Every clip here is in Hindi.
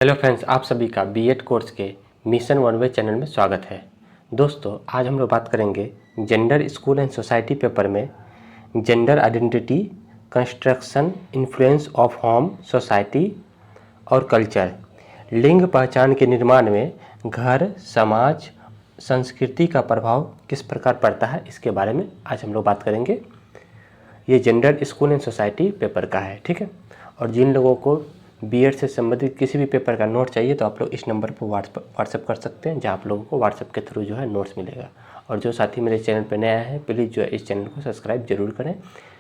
हेलो फ्रेंड्स, आप सभी का बीएड कोर्स के मिशन वन वे चैनल में स्वागत है। दोस्तों, आज हम लोग बात करेंगे gender school and society paper में gender identity, construction, influence of home, society और कल्चर। लिंग पहचान के निर्माण में घर, समाज, संस्कृति का प्रभाव किस प्रकार पड़ता है, इसके बारे में आज हम लोग बात करेंगे। ये gender school and society paper का है, ठीक है। और जिन लोगों को बीएड से संबंधित किसी भी पेपर का नोट चाहिए तो आप लोग इस नंबर पर व्हाट्सअप कर सकते हैं, जहाँ आप लोगों को व्हाट्सअप के थ्रू जो है नोट्स मिलेगा। और जो साथी मेरे चैनल पर नया है, प्लीज़ जो है इस चैनल को सब्सक्राइब जरूर करें,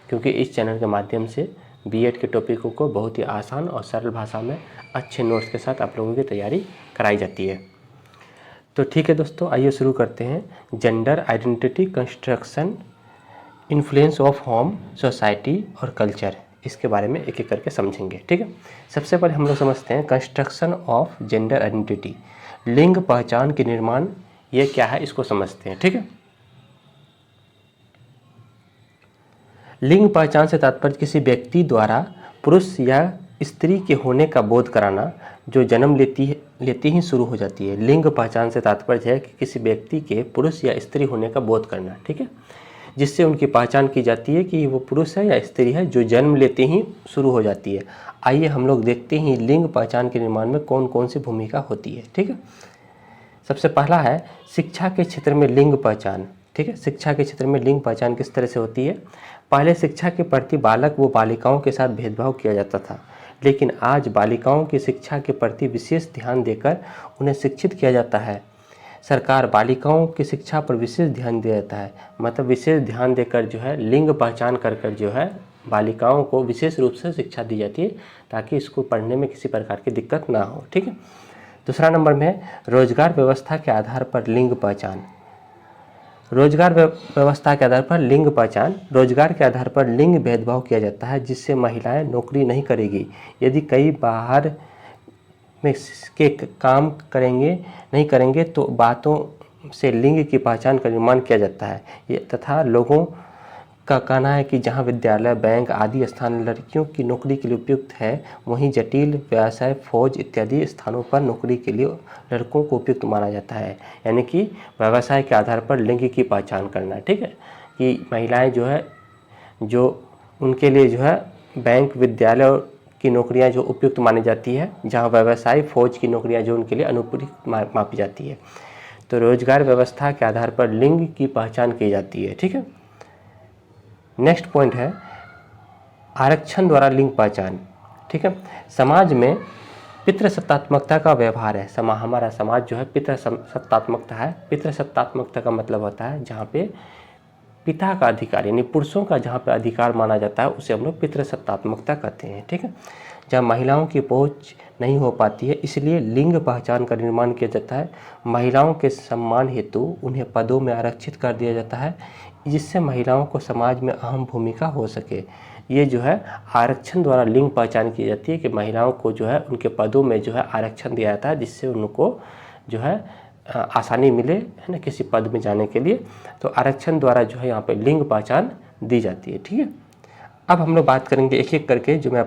क्योंकि इस चैनल के माध्यम से बीएड के टॉपिकों को बहुत ही आसान और सरल भाषा में अच्छे नोट्स के साथ आप लोगों की तैयारी कराई जाती है। तो ठीक है दोस्तों, आइए शुरू करते हैं। Gender identity, construction, influence of home, society और कल्चर, इसके बारे में एक एक करके समझेंगे, ठीक है। सबसे पहले हम लोग समझते हैं कंस्ट्रक्शन ऑफ जेंडर आइडेंटिटी, लिंग पहचान के निर्माण, ये क्या है इसको समझते हैं, ठीक है। लिंग पहचान से तात्पर्य किसी व्यक्ति द्वारा पुरुष या स्त्री के होने का बोध कराना, जो जन्म लेती ही शुरू हो जाती है। लिंग पहचान से तात्पर्य है कि किसी व्यक्ति के पुरुष या स्त्री होने का बोध करना, ठीक है, जिससे उनकी पहचान की जाती है कि वो पुरुष है या स्त्री है, जो जन्म लेते ही शुरू हो जाती है। आइए हम लोग देखते हैं लिंग पहचान के निर्माण में कौन कौन सी भूमिका होती है, ठीक है। सबसे पहला है शिक्षा के क्षेत्र में लिंग पहचान, ठीक है। शिक्षा के क्षेत्र में लिंग पहचान किस तरह से होती है? पहले शिक्षा के प्रति बालक व बालिकाओं के साथ भेदभाव किया जाता था, लेकिन आज बालिकाओं की शिक्षा के प्रति विशेष ध्यान देकर उन्हें शिक्षित किया जाता है। सरकार बालिकाओं की शिक्षा पर विशेष ध्यान दिया जाता है, मतलब विशेष ध्यान देकर जो है लिंग पहचान कर जो है बालिकाओं को विशेष रूप से शिक्षा दी जाती है, ताकि इसको पढ़ने में किसी प्रकार की दिक्कत ना हो, ठीक है। दूसरा नंबर में है रोजगार व्यवस्था के आधार पर लिंग पहचान। रोजगार व्यवस्था के आधार पर लिंग पहचान, रोजगार के आधार पर लिंग भेदभाव किया जाता है, जिससे महिलाएं नौकरी नहीं करेगी यदि कई बाहर में के काम नहीं करेंगे तो बातों से लिंग की पहचान का निर्माण किया जाता है। ये तथा लोगों का कहना है कि जहां विद्यालय, बैंक आदि स्थान लड़कियों की नौकरी के लिए उपयुक्त है, वहीं जटिल व्यवसाय, फौज इत्यादि स्थानों पर नौकरी के लिए लड़कों को उपयुक्त माना जाता है। यानी कि व्यवसाय के आधार पर लिंग की पहचान करना, ठीक है, कि महिलाएं जो है, जो उनके लिए जो है बैंक, विद्यालय की नौकरियां जो उपयुक्त मानी जाती है, जहां व्यवसाय, फौज की नौकरियां जो उनके लिए अनुपयुक्त मापी जाती है। तो रोजगार व्यवस्था के आधार पर लिंग की पहचान की जाती है, ठीक है। नेक्स्ट पॉइंट है आरक्षण द्वारा लिंग पहचान, ठीक है। समाज में पितृसत्तात्मकता का व्यवहार है। हमारा समाज जो है पितृसत्तात्मकता है। पितृसत्तात्मकता का मतलब होता है जहाँ पे पिता का अधिकार, यानी पुरुषों का जहाँ पे अधिकार माना जाता है, उसे हम लोग पितृसत्तात्मकता कहते हैं, ठीक है। जहाँ महिलाओं की पहुँच नहीं हो पाती है, इसलिए लिंग पहचान का निर्माण किया जाता है। महिलाओं के सम्मान हेतु उन्हें पदों में आरक्षित कर दिया जाता है, जिससे महिलाओं को समाज में अहम भूमिका हो सके। ये जो है आरक्षण द्वारा लिंग पहचान की जाती है कि महिलाओं को जो है उनके पदों में जो है आरक्षण दिया जाता है, जिससे उनको जो है आसानी मिले, है ना, किसी पद में जाने के लिए। तो आरक्षण द्वारा जो है यहाँ पे लिंग पहचान दी जाती है, ठीक है। अब हम लोग बात करेंगे एक एक करके, जो मैं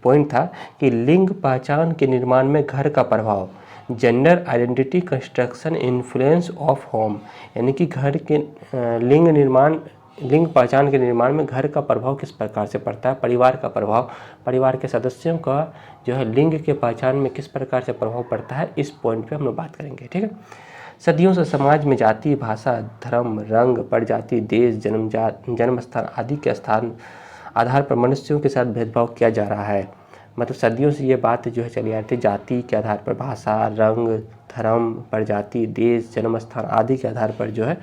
पॉइंट था कि लिंग पहचान के निर्माण में घर का प्रभाव, gender identity, construction, influence of home, यानी कि घर के लिंग पहचान के निर्माण में घर का प्रभाव किस प्रकार से पड़ता है। परिवार का प्रभाव, परिवार के सदस्यों का जो है लिंग के पहचान में किस प्रकार से प्रभाव पड़ता है, इस पॉइंट पे हम लोग बात करेंगे, ठीक है। सदियों से समाज में जाति, भाषा, धर्म, रंग, प्रजाति, देश, जन्म स्थान आदि के स्थान आधार पर मनुष्यों के साथ भेदभाव किया जा रहा है। मतलब सदियों से ये बात जो है चली आ रही थी, जाति के आधार पर, भाषा, रंग, धर्म, प्रजाति, देश, जन्म स्थान आदि के आधार पर जो है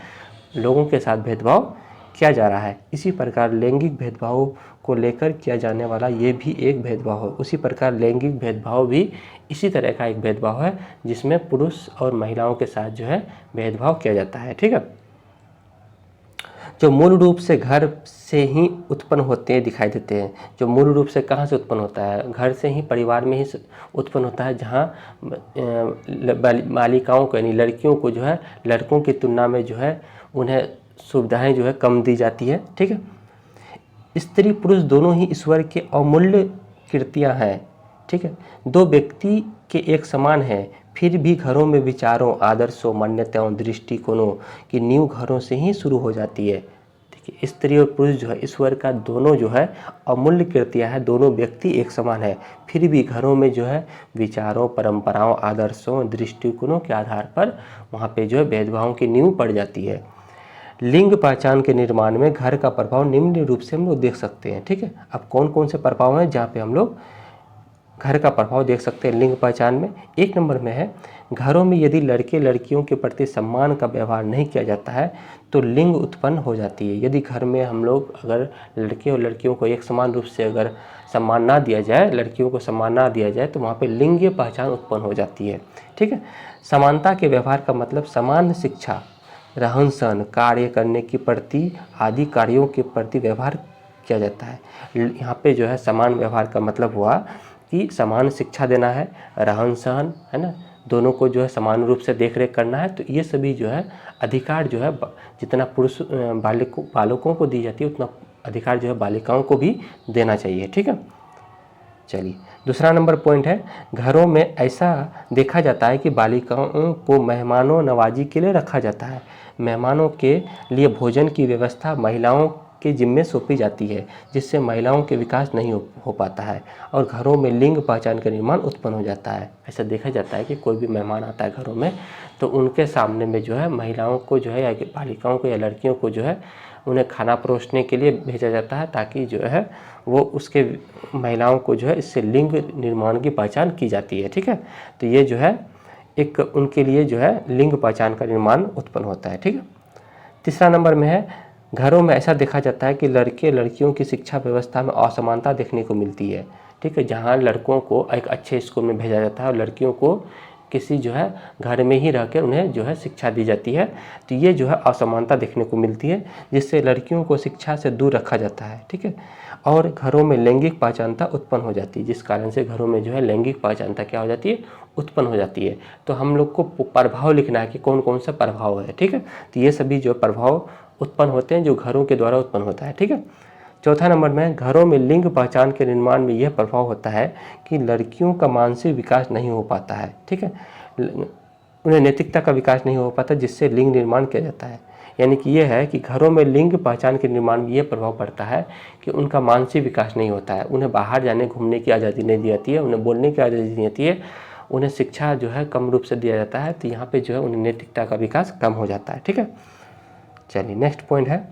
लोगों के साथ भेदभाव किया जा रहा है। इसी प्रकार लैंगिक भेदभाव को लेकर किया जाने वाला ये भी एक भेदभाव है। उसी प्रकार लैंगिक भेदभाव भी इसी तरह का एक भेदभाव है, जिसमें पुरुष और महिलाओं के साथ जो है भेदभाव किया जाता है, ठीक है। जो मूल रूप से घर से ही उत्पन्न होते दिखाई देते हैं। जो मूल रूप से कहाँ से उत्पन्न होता है? घर से ही, परिवार में ही उत्पन्न होता है, जहाँ बालिकाओं को, यानी लड़कियों को जो है लड़कों की तुलना में जो है उन्हें सुविधाएं जो है कम दी जाती है, ठीक है। स्त्री पुरुष दोनों ही ईश्वर के अमूल्य कृतियाँ हैं, ठीक है। दो व्यक्ति के एक समान हैं, फिर भी घरों में विचारों, आदर्शों, मान्यताओं, दृष्टिकोणों की नींव घरों से ही शुरू हो जाती है। देखिए, स्त्री और पुरुष जो है ईश्वर का दोनों जो है अमूल्य कृतियाँ है, दोनों व्यक्ति एक समान है, फिर भी घरों में जो है विचारों, परंपराओं, आदर्शों, दृष्टिकोणों के आधार पर वहाँ पे जो है भेदभावों की नींव पड़ जाती है। लिंग पहचान के निर्माण में घर का प्रभाव निम्न रूप से हम लोग देख सकते हैं। ठीक है, अब कौन कौन से प्रभाव हैं जहाँ पे हम लोग घर का प्रभाव देख सकते हैं लिंग पहचान में। एक नंबर में है, घरों में यदि लड़के लड़कियों के प्रति सम्मान का व्यवहार नहीं किया जाता है तो लिंग उत्पन्न हो जाती है। यदि घर में हम लोग अगर लड़के और लड़कियों को एक समान रूप से अगर सम्मान ना दिया जाए, लड़कियों को सम्मान ना दिया जाए, तो वहाँ पे लिंगीय पहचान उत्पन्न हो जाती है। ठीक है, समानता के व्यवहार का मतलब समान शिक्षा, रहन सहन, कार्य करने की प्रति आदि कार्यों के प्रति व्यवहार किया जाता है। यहाँ पे जो है समान व्यवहार का मतलब हुआ कि समान शिक्षा देना है, रहन सहन है ना, दोनों को जो है समान रूप से देख रेख करना है। तो ये सभी जो है अधिकार जो है जितना पुरुष बालकों को दी जाती है उतना अधिकार जो है बालिकाओं को भी देना चाहिए। ठीक है, चलिए दूसरा नंबर पॉइंट है, घरों में ऐसा देखा जाता है कि बालिकाओं को मेहमानों नवाजी के लिए रखा जाता है। मेहमानों के लिए भोजन की व्यवस्था महिलाओं के जिम्मे सौंपी जाती है, जिससे महिलाओं के विकास नहीं हो पाता है और घरों में लिंग पहचान का निर्माण उत्पन्न हो जाता है। ऐसा देखा जाता है कि कोई भी मेहमान आता है घरों में तो उनके सामने में जो है महिलाओं को जो है या बालिकाओं को या लड़कियों को जो है उन्हें खाना परोसने के लिए भेजा जाता है, ताकि जो है वो उसके महिलाओं को जो है इससे लिंग निर्माण की पहचान की जाती है। ठीक है, तो ये जो है एक उनके लिए जो है लिंग पहचान का निर्माण उत्पन्न होता है। ठीक है, तीसरा नंबर में है, घरों में ऐसा देखा जाता है कि लड़के लड़कियों की शिक्षा व्यवस्था में असमानता देखने को मिलती है। ठीक है, जहाँ लड़कों को एक अच्छे स्कूल में भेजा जाता है और लड़कियों को किसी जो है घर में ही रहकर उन्हें जो है शिक्षा दी जाती है, तो ये जो है असमानता देखने को मिलती है, जिससे लड़कियों को शिक्षा से दूर रखा जाता है। ठीक है, और घरों में लैंगिक पहचानता उत्पन्न हो जाती है, जिस कारण से घरों में जो है लैंगिक पहचानता क्या हो जाती है, उत्पन्न हो जाती है। तो हम लोग को प्रभाव लिखना है कि कौन कौन सा प्रभाव है। ठीक है, तो ये सभी जो प्रभाव उत्पन्न होते हैं जो घरों के द्वारा उत्पन्न होता है। ठीक है, चौथा नंबर में, घरों में लिंग पहचान के निर्माण में यह प्रभाव होता है कि लड़कियों का मानसिक विकास नहीं हो पाता है। ठीक है, उन्हें नैतिकता का विकास नहीं हो पाता, जिससे लिंग निर्माण किया जाता है। यानी कि यह है कि घरों में लिंग पहचान के निर्माण में यह प्रभाव पड़ता है कि उनका मानसिक विकास नहीं होता है, उन्हें बाहर जाने घूमने की आज़ादी नहीं दी जाती है, उन्हें बोलने की आज़ादी नहीं होती है, उन्हें शिक्षा जो है कम रूप से दिया जाता है, तो यहाँ पे जो है उन्हें नैतिकता का विकास कम हो जाता है। ठीक है, चलिए नेक्स्ट पॉइंट है,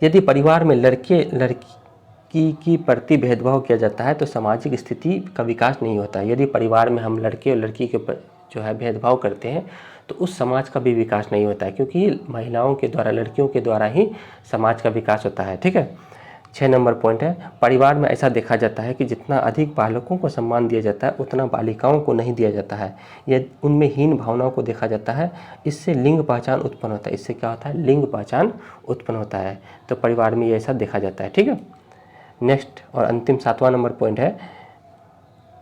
यदि परिवार में लड़के लड़की की प्रति भेदभाव किया जाता है तो सामाजिक स्थिति का विकास नहीं होता है। यदि परिवार में हम लड़के और लड़की के जो है भेदभाव करते हैं तो उस समाज का भी विकास नहीं होता है, क्योंकि महिलाओं के द्वारा, लड़कियों के द्वारा ही समाज का विकास होता है। ठीक है, 6 नंबर पॉइंट है, परिवार में ऐसा देखा जाता है कि जितना अधिक बालकों को सम्मान दिया जाता है उतना बालिकाओं को नहीं दिया जाता है, यह उनमें हीन भावनाओं को देखा जाता है, इससे लिंग पहचान उत्पन्न होता है। इससे क्या होता है, लिंग पहचान उत्पन्न होता है। तो परिवार में ये ऐसा देखा जाता है। ठीक है, नेक्स्ट और अंतिम 7वां नंबर पॉइंट है,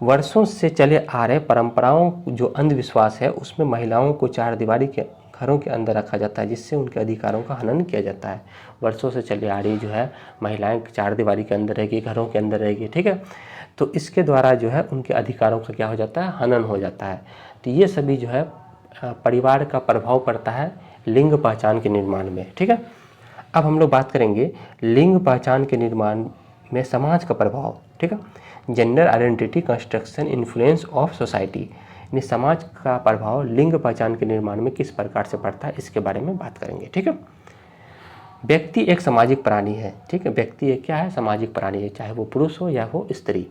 वर्षों से चले आ रहे परंपराओं जो अंधविश्वास है उसमें महिलाओं को चार दीवारी के घरों के अंदर रखा जाता है, जिससे उनके अधिकारों का हनन किया जाता है। वर्षों से चली आ रही जो है महिलाएं चार दीवारी के अंदर रहेगी, घरों के अंदर रहेगी। ठीक है, तो इसके द्वारा जो है उनके अधिकारों का क्या हो जाता है, हनन हो जाता है। तो ये सभी जो है परिवार का प्रभाव पड़ता है लिंग पहचान के निर्माण में। ठीक है, अब हम लोग बात करेंगे लिंग पहचान के निर्माण में समाज का प्रभाव। ठीक है, gender identity construction influence of society, यानी समाज का प्रभाव लिंग पहचान के निर्माण में किस प्रकार से पड़ता है, इसके बारे में बात करेंगे। ठीक है, व्यक्ति एक सामाजिक प्राणी है। ठीक है, व्यक्ति एक क्या है, सामाजिक प्राणी है, चाहे वो पुरुष हो या वो स्त्री।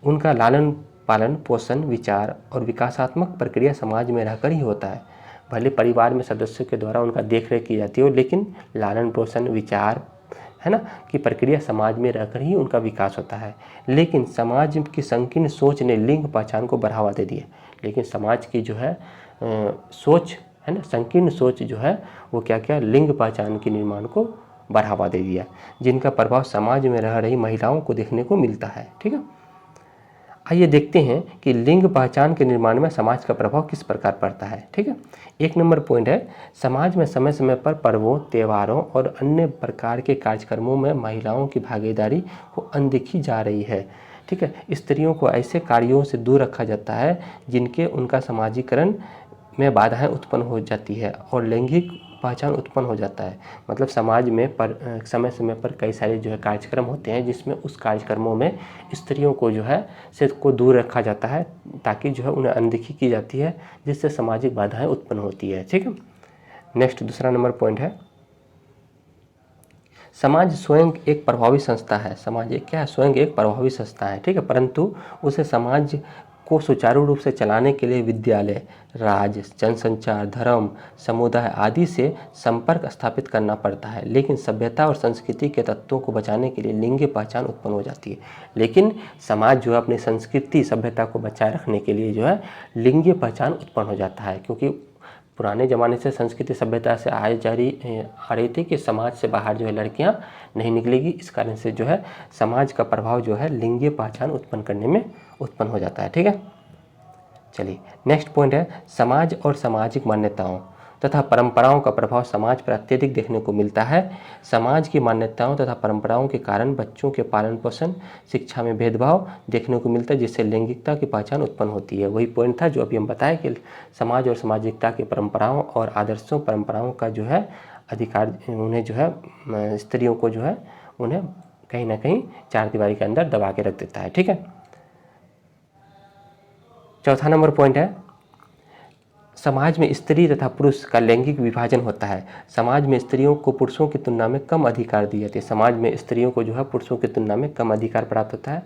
उनका लालन पालन, पोषण, विचार और विकासात्मक प्रक्रिया समाज में रहकर ही होता है। भले परिवार में सदस्यों के द्वारा उनका देखरेख की जाती हो, लेकिन लालन पोषण, विचार है ना कि प्रक्रिया समाज में रहकर ही उनका विकास होता है। लेकिन समाज की संकीर्ण सोच ने लिंग पहचान को बढ़ावा दे दिया। लेकिन समाज की जो है सोच है ना, संकीर्ण सोच जो है वो क्या क्या लिंग पहचान के निर्माण को बढ़ावा दे दिया, जिनका प्रभाव समाज में रह रही महिलाओं को देखने को मिलता है। ठीक है, आइए देखते हैं कि लिंग पहचान के निर्माण में समाज का प्रभाव किस प्रकार पड़ता है। ठीक है, 1 नंबर पॉइंट है, समाज में समय समय पर पर्वों, त्योहारों और अन्य प्रकार के कार्यक्रमों में महिलाओं की भागीदारी को अनदेखी जा रही है। ठीक है। स्त्रियों को ऐसे कार्यों से दूर रखा जाता है जिनके उनका समाजीकरण में बाधाएं उत्पन्न हो जाती है और लैंगिक पहचान उत्पन्न हो जाता है। मतलब समाज में समय समय पर कई सारे जो है कार्यक्रम होते हैं जिसमें उस कार्यक्रमों में स्त्रियों को जो है से को दूर रखा जाता है ताकि जो है उन्हें अनदेखी की जाती है, जिससे सामाजिक बाधाएं उत्पन्न होती है। ठीक है। नेक्स्ट दूसरा नंबर पॉइंट है, समाज स्वयं एक प्रभावी संस्था है। समाज एक क्या है? स्वयं एक प्रभावी संस्था है। ठीक है। परंतु उसे समाज को सुचारू रूप से चलाने के लिए विद्यालय, राज्य, जनसंचार, धर्म, समुदाय आदि से संपर्क स्थापित करना पड़ता है। लेकिन सभ्यता और संस्कृति के तत्वों को बचाने के लिए लिंग पहचान उत्पन्न हो जाती है। लेकिन समाज जो है अपनी संस्कृति सभ्यता को बचाए रखने के लिए जो है लिंग पहचान उत्पन्न हो जाता है, क्योंकि पुराने ज़माने से संस्कृति सभ्यता से आ रही थी कि समाज से बाहर जो है लड़कियां नहीं निकलेगी। इस कारण से जो है समाज का प्रभाव जो है लिंगीय पहचान उत्पन्न करने में उत्पन्न हो जाता है। ठीक है। चलिए नेक्स्ट पॉइंट है, समाज और सामाजिक मान्यताओं तथा परंपराओं का प्रभाव समाज पर अत्यधिक देखने को मिलता है। समाज की मान्यताओं तथा परंपराओं के कारण बच्चों के पालन पोषण, शिक्षा में भेदभाव देखने को मिलता है, जिससे लैंगिकता की पहचान उत्पन्न होती है। वही पॉइंट था जो अभी हम बताए कि समाज और सामाजिकता के परंपराओं और आदर्शों परंपराओं का जो है अधिकार उन्हें जो है स्त्रियों को जो है उन्हें कहीं ना कहीं चार दीवारी के अंदर दबा के रख देता है। ठीक है। चौथा नंबर पॉइंट है, समाज में स्त्री तथा पुरुष का लैंगिक विभाजन होता है। समाज में स्त्रियों को पुरुषों की तुलना में कम अधिकार दिए जाते हैं। समाज में स्त्रियों को जो है पुरुषों की तुलना में कम अधिकार प्राप्त होता है।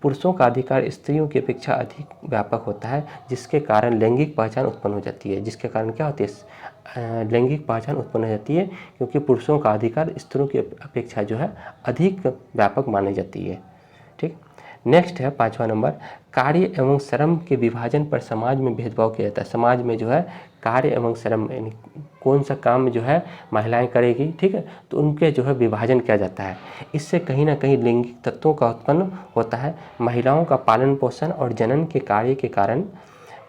पुरुषों का अधिकार स्त्रियों की अपेक्षा अधिक व्यापक होता है, जिसके कारण लैंगिक पहचान उत्पन्न हो जाती है। जिसके कारण क्या होती है? लैंगिक पहचान उत्पन्न हो जाती है, क्योंकि पुरुषों का अधिकार स्त्रियों की अपेक्षा जो है अधिक व्यापक मानी जाती है। ठीक। नेक्स्ट है पांचवा नंबर, कार्य एवं श्रम के विभाजन पर समाज में भेदभाव किया जाता है। समाज में जो है कार्य एवं श्रम यानी कौन सा काम जो है महिलाएं करेगी, ठीक है, तो उनके जो है विभाजन किया जाता है। इससे कहीं ना कहीं लैंगिक तत्वों का उत्पन्न होता है। महिलाओं का पालन पोषण और जनन के कार्य के कारण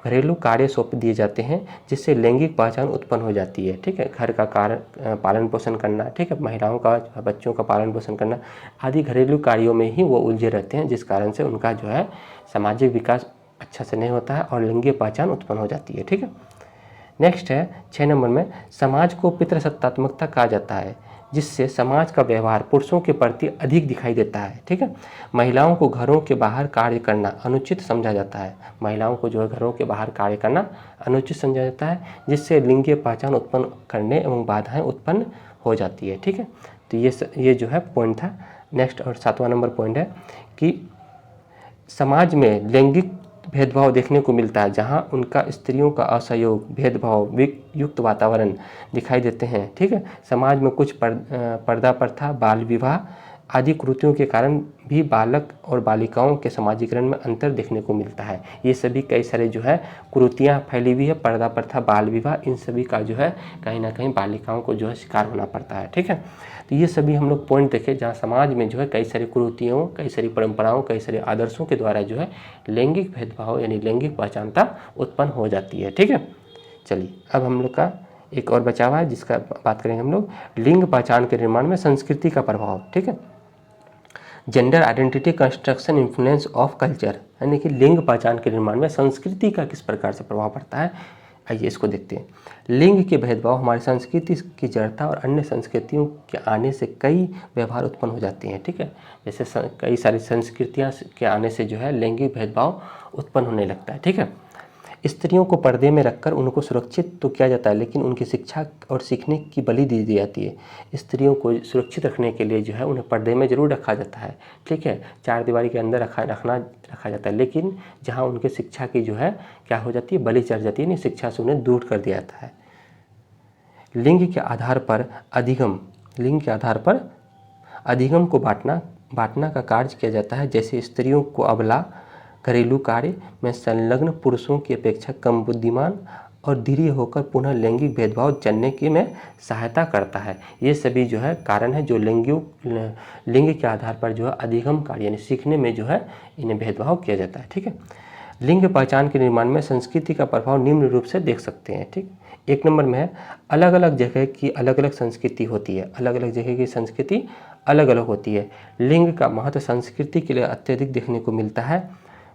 घरेलू कार्य सौंप दिए जाते हैं, जिससे लैंगिक पहचान उत्पन्न हो जाती है। ठीक है। घर का कार्य पालन पोषण करना, ठीक है, महिलाओं का बच्चों का पालन पोषण करना आदि घरेलू कार्यों में ही वो उलझे रहते हैं, जिस कारण से उनका जो है सामाजिक विकास अच्छा से नहीं होता है और लिंगीय पहचान उत्पन्न हो जाती है। ठीक है। नेक्स्ट है 6 नंबर में, समाज को पितृसत्तात्मकता कहा जाता है, जिससे समाज का व्यवहार पुरुषों के प्रति अधिक दिखाई देता है। ठीक है। महिलाओं को घरों के बाहर कार्य करना अनुचित समझा जाता है। महिलाओं को जो है घरों के बाहर कार्य करना अनुचित समझा जाता है, जिससे लिंगीय पहचान उत्पन्न करने एवं बाधाएं उत्पन्न हो जाती है। ठीक है। तो ये जो है पॉइंट था। नेक्स्ट और 7वां नंबर पॉइंट है कि समाज में लैंगिक भेदभाव देखने को मिलता है, जहां उनका स्त्रियों का असहयोग, भेदभाव युक्त वातावरण दिखाई देते हैं। ठीक है। समाज में कुछ पर्दा प्रथा, बाल विवाह आदि कुरीतियों के कारण भी बालक और बालिकाओं के समाजीकरण में अंतर देखने को मिलता है। ये सभी कई सारे जो है कुरीतियाँ फैली हुई है, पर्दा प्रथा, बाल विवाह, इन सभी का जो है कहीं ना कहीं बालिकाओं को जो है शिकार होना पड़ता है। ठीक है। तो ये सभी हम लोग पॉइंट देखे जहाँ समाज में जो है कई सारी कुरीतियों, कई सारी परंपराओं, कई सारे आदर्शों के द्वारा जो है लैंगिक भेदभाव यानी लैंगिक पहचानता उत्पन्न हो जाती है। ठीक है। चलिए अब हम लोग का एक और बचा हुआ है जिसका बात करेंगे हम लोग, लिंग पहचान के निर्माण में संस्कृति का प्रभाव। ठीक है। Gender identity construction influence of culture, यानी कि लिंग पहचान के निर्माण में संस्कृति का किस प्रकार से प्रभाव पड़ता है, आइए इसको देखते हैं। लिंग के भेदभाव हमारी संस्कृति की जड़ता और अन्य संस्कृतियों के आने से कई व्यवहार उत्पन्न हो जाते हैं। ठीक है। जैसे कई सारी संस्कृतियाँ के आने से जो है लैंगिक भेदभाव उत्पन्न होने लगता है। ठीक है। स्त्रियों को पर्दे में रखकर उनको सुरक्षित तो किया जाता है, लेकिन उनकी शिक्षा और सीखने की बलि दी जाती है। स्त्रियों को सुरक्षित रखने के लिए जो है उन्हें पर्दे में ज़रूर रखा जाता है। ठीक है। चार दीवारी के अंदर रखा जाता है, लेकिन जहाँ उनके शिक्षा की जो है क्या हो जाती है, बलि चढ़ जाती है, नहीं, शिक्षा से उन्हें दूर कर दिया जाता है। लिंग के आधार पर अधिगम को बांटना का कार्य किया जाता है। जैसे स्त्रियों को अबला, घरेलू कार्य में संलग्न पुरुषों की अपेक्षा कम बुद्धिमान और धीरे होकर पुनः लैंगिक भेदभाव जन्ने की में सहायता करता है। ये सभी जो है कारण है जो लिंग के आधार पर जो है अधिगम कार्य यानी सीखने में जो है इन्हें भेदभाव किया जाता है। ठीक है। लिंग पहचान के निर्माण में संस्कृति का प्रभाव निम्न रूप से देख सकते हैं। ठीक, एक नंबर में है अलग अलग जगह की अलग अलग संस्कृति होती है। अलग अलग जगह की संस्कृति अलग अलग होती है। लिंग का महत्व संस्कृति के लिए अत्यधिक देखने को मिलता है।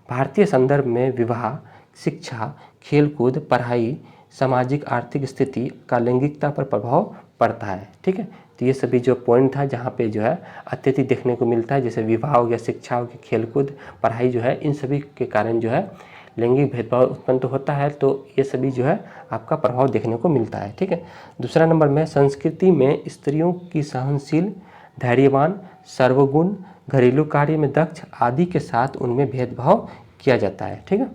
भारतीय संदर्भ में विवाह, शिक्षा, खेलकूद, पढ़ाई, सामाजिक आर्थिक स्थिति का लैंगिकता पर प्रभाव पड़ता है। ठीक है, तो ये सभी जो पॉइंट था जहाँ पे जो है अत्यधिक देखने को मिलता है, जैसे विवाह हो गया, शिक्षा हो गया, खेलकूद, पढ़ाई जो है, इन सभी के कारण जो है लैंगिक भेदभाव उत्पन्न तो होता है। तो ये सभी जो है आपका प्रभाव देखने को मिलता है। ठीक है, दूसरा नंबर में संस्कृति में स्त्रियों की सहनशील, धैर्यवान, सर्वगुण, घरेलू कार्य में दक्ष आदि के साथ उनमें भेदभाव किया जाता है। ठीक है,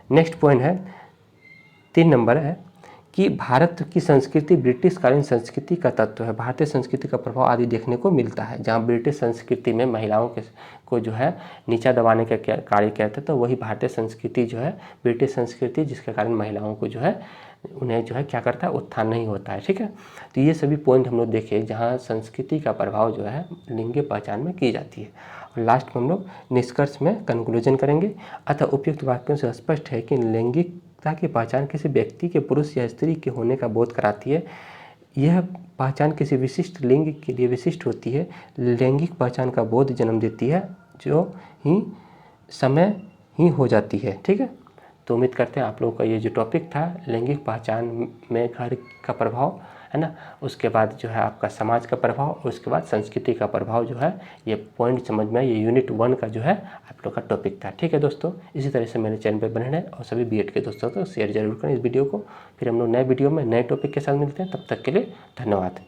नेक्स्ट पॉइंट है 3 नंबर है कि भारत की संस्कृति ब्रिटिशकालीन संस्कृति का तत्व है। भारतीय संस्कृति का प्रभाव आदि देखने को मिलता है। जहाँ ब्रिटिश संस्कृति में महिलाओं को जो है नीचा दबाने का कार्य किया था, तो वही भारतीय संस्कृति जो है ब्रिटिश संस्कृति, जिसके कारण महिलाओं को जो है उन्हें जो है क्या करता है, उत्थान नहीं होता है। ठीक है, तो ये सभी पॉइंट हम लोग देखे जहाँ संस्कृति का प्रभाव जो है लिंग पहचान में की जाती है। और लास्ट में हम लोग निष्कर्ष में कंक्लूजन करेंगे। अतः उपयुक्त वाक्यों से स्पष्ट है कि लैंगिकता की पहचान किसी व्यक्ति के पुरुष या स्त्री के होने का बोध कराती है। यह पहचान किसी विशिष्ट लिंग के लिए विशिष्ट होती है। लैंगिक पहचान का बोध जन्म देती है जो ही समय ही हो जाती है। ठीक है, तो उम्मीद करते हैं आप लोगों का ये जो टॉपिक था लैंगिक पहचान में घर का प्रभाव है ना, उसके बाद जो है आपका समाज का प्रभाव और उसके बाद संस्कृति का प्रभाव जो है, ये पॉइंट समझ में, ये यूनिट 1 का जो है आप लोग का टॉपिक था। ठीक है दोस्तों, इसी तरह से मेरे चैनल पर बने रहें और सभी बीएड के दोस्तों को शेयर जरूर करें इस वीडियो को। फिर हम लोग नए वीडियो में नए टॉपिक के साथ मिलते हैं, तब तक के लिए धन्यवाद।